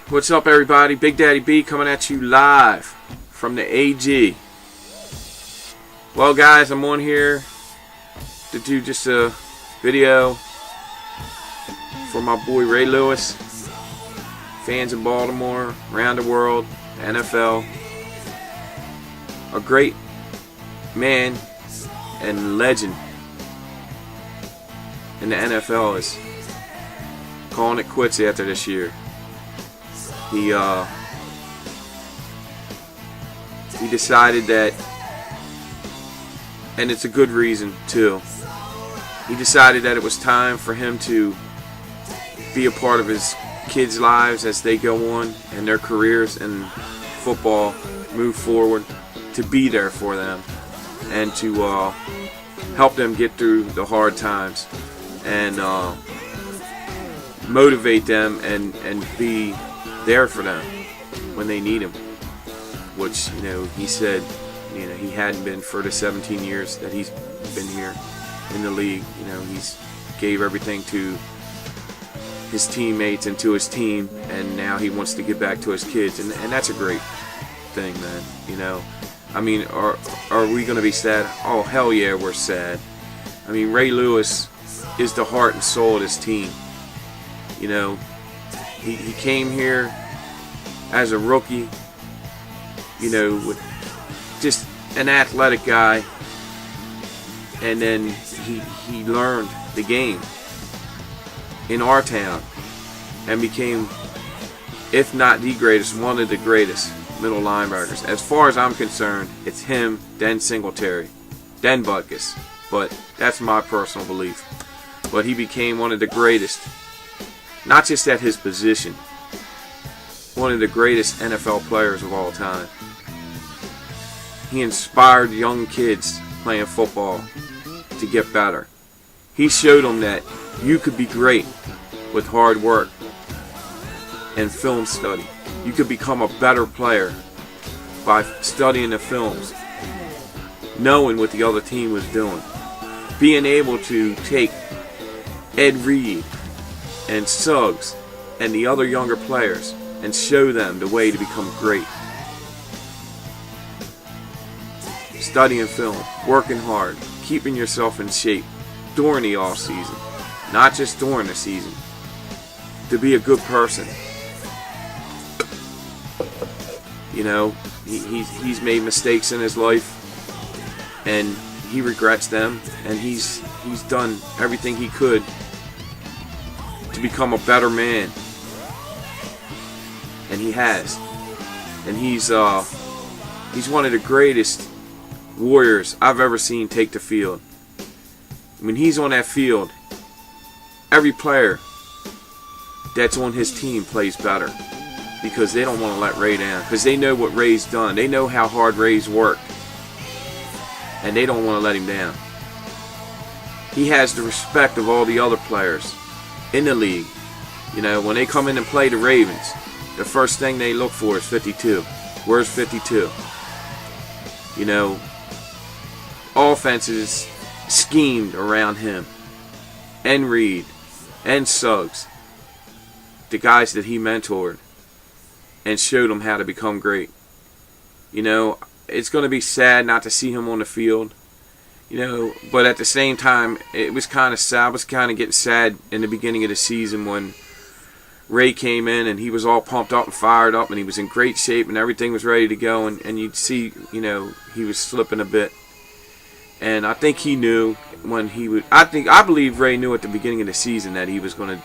What's up, everybody? Big Daddy B coming at you live from the AG. Well, guys, I'm on here to do just a video for my boy Ray Lewis, fans in Baltimore, around the world, NFL. A great man and legend in the NFL is calling it quits after this year. He decided that, and it's a good reason too, he decided that it was time for him to be a part of his kids' lives as they go on and their careers in football move forward, to be there for them and to help them get through the hard times and motivate them and be there for them when they need him, which, he said, he hadn't been for the 17 years that he's been here in the league. He's gave everything to his teammates and to his team, and now he wants to give back to his kids, and that's a great thing, man. I mean, are we going to be sad? Oh, hell yeah, we're sad. I mean, Ray Lewis is the heart and soul of this team. He came here as a rookie, with just an athletic guy, and then he learned the game in our town and became, if not the greatest, one of the greatest middle linebackers. As far as I'm concerned, it's him, then Singletary, then Butkus, but that's my personal belief. But he became one of the greatest, not just at his position, one of the greatest NFL players of all time. He inspired young kids playing football to get better. He showed them that you could be great with hard work and film study. You could become a better player by studying the films, knowing what the other team was doing, being able to take Ed Reed and Suggs and the other younger players and show them the way to become great. Studying film, working hard, keeping yourself in shape during the off season, not just during the season, to be a good person. He's made mistakes in his life, and he regrets them, and he's done everything he could to become a better man, and he has. And he's one of the greatest warriors I've ever seen take the field. When he's on that field, every player that's on his team plays better, because they don't want to let Ray down, because they know what Ray's done. They know how hard Ray's worked, and they don't want to let him down. He has the respect of all the other players in the league. When they come in and play the Ravens, the first thing they look for is 52. Where's 52? Offenses schemed around him, and Reed, and Suggs, the guys that he mentored and showed them how to become great. It's going to be sad not to see him on the field, but at the same time, it was kind of sad. I was kind of getting sad in the beginning of the season when Ray came in and he was all pumped up and fired up, and he was in great shape and everything was ready to go, and you'd see, he was slipping a bit. And I think he knew when he would. I believe Ray knew at the beginning of the season that he was going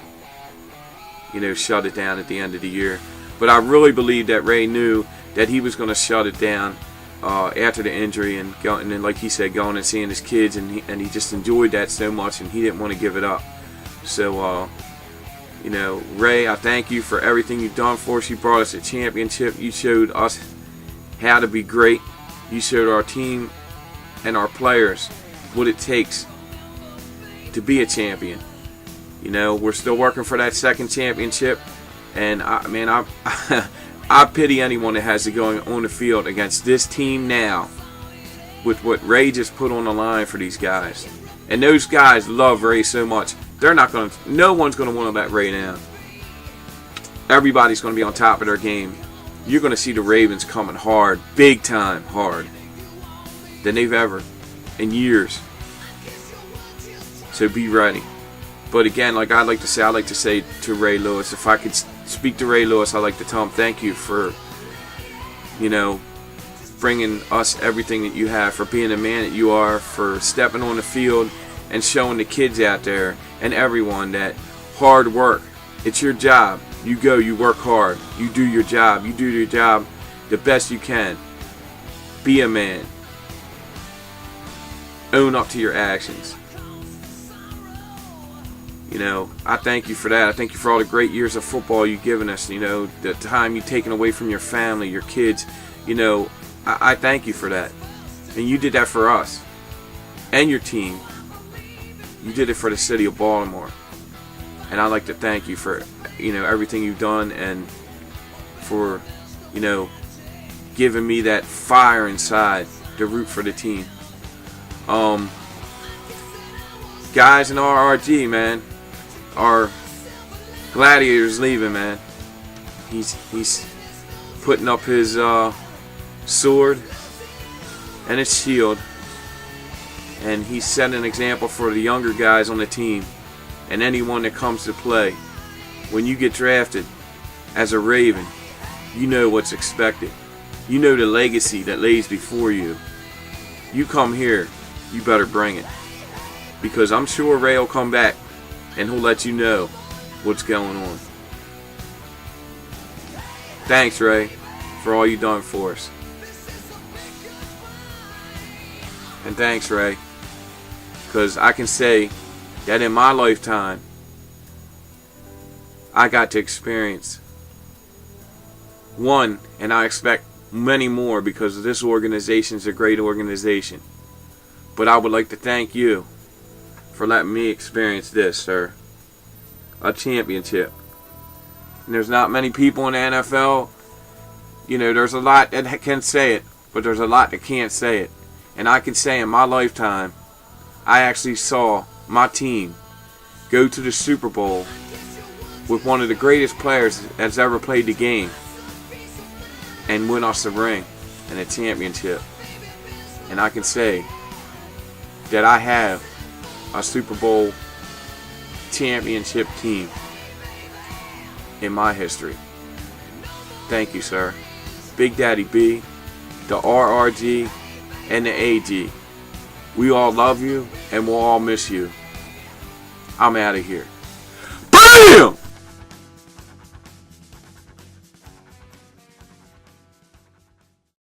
to, shut it down at the end of the year. But I really believe that Ray knew that he was going to shut it down after the injury, and then, like he said, going and seeing his kids, and he just enjoyed that so much, and he didn't want to give it up. So, Ray, I thank you for everything you've done for us. You brought us a championship. You showed us how to be great. You showed our team and our players what it takes to be a champion. We're still working for that second championship, and I pity anyone that has to go on the field against this team now with what Ray just put on the line for these guys. And those guys love Ray so much. No one's going to want to let Ray down. Everybody's going to be on top of their game. You're going to see the Ravens coming hard, big time hard, than they've ever in years. So be ready. But again, like I like to say to Ray Lewis, if I could speak to Ray Lewis, I'd like to tell him thank you for, bringing us everything that you have, for being the man that you are, for stepping on the field and showing the kids out there and everyone that hard work, it's your job. You go, you work hard, you do your job the best you can. Be a man. Own up to your actions. I thank you for that. I thank you for all the great years of football you've given us. The time you've taken away from your family, your kids. I thank you for that. And you did that for us and your team. You did it for the city of Baltimore. And I'd like to thank you for, everything you've done, and for, giving me that fire inside to root for the team. Guys in RRG, man, our Gladiator's leaving, man. He's putting up his sword and his shield, and he's setting an example for the younger guys on the team and anyone that comes to play. When you get drafted as a Raven, you know what's expected. You know the legacy that lays before you. You come here, you better bring it, because I'm sure Ray will come back and he'll let you know what's going on. Thanks, Ray, for all you've done for us. And thanks, Ray, because I can say that in my lifetime, I got to experience one, and I expect many more, because this organization is a great organization. But I would like to thank you for letting me experience this, sir. A championship. And there's not many people in the NFL. There's a lot that can say it, but there's a lot that can't say it. And I can say in my lifetime, I actually saw my team go to the Super Bowl with one of the greatest players that's ever played the game and win us a ring and a championship. And I can say that I have a Super Bowl championship team in my history. Thank you, sir. Big Daddy B, the RRG, and the AG. We all love you, and we'll all miss you. I'm out of here. BAM!